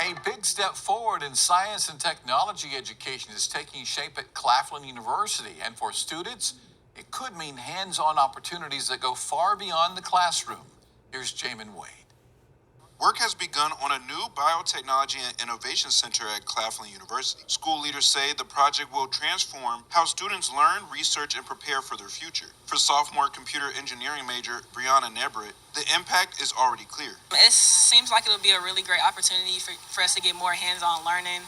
A big step forward in science and technology education is taking shape at Claflin University, and for students, it could mean hands-on opportunities that go far beyond the classroom. Here's Jamin Wade. Work has begun on a new Biotechnology and Innovation Center at Claflin University. School leaders say the project will transform how students learn, research, and prepare for their future. For sophomore computer engineering major Brianna Nebrit, the impact is already clear. It seems like it'll be a really great opportunity for us to get more hands-on learning,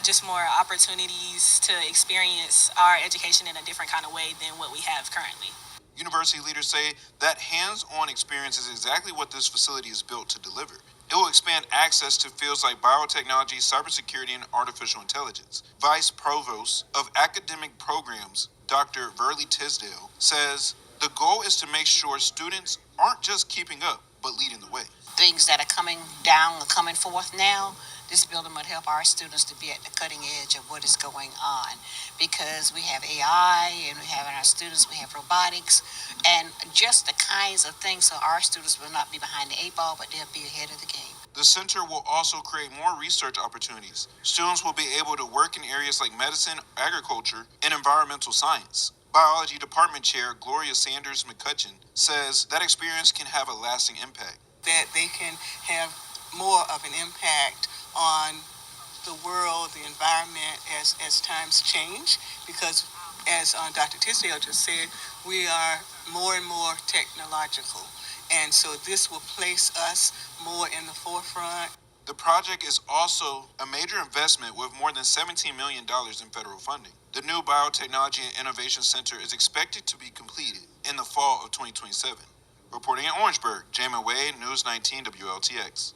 just more opportunities to experience our education in a different kind of way than what we have currently. University leaders say that hands-on experience is exactly what this facility is built to deliver. It will expand access to fields like biotechnology, cybersecurity, and artificial intelligence. Vice Provost of Academic Programs, Dr. Verley Tisdale, says the goal is to make sure students aren't just keeping up, but leading the way. Things that are coming down or coming forth now, this building would help our students to be at the cutting edge of what is going on, because we have AI and we have in our students, we have robotics and just the kinds of things, so our students will not be behind the eight ball, but they'll be ahead of the game. The center will also create more research opportunities. Students will be able to work in areas like medicine, agriculture, and environmental science. Biology Department Chair Gloria Sanders McCutcheon says that experience can have a lasting impact. That they can have more of an impact on the world, the environment as times change, because as Dr. Tisdale just said, we are more and more technological, and so this will place us more in the forefront. The project is also a major investment with more than $17 million in federal funding. The new Biotechnology and Innovation Center is expected to be completed in the fall of 2027. Reporting in Orangeburg, Jamin Wade, News 19 WLTX.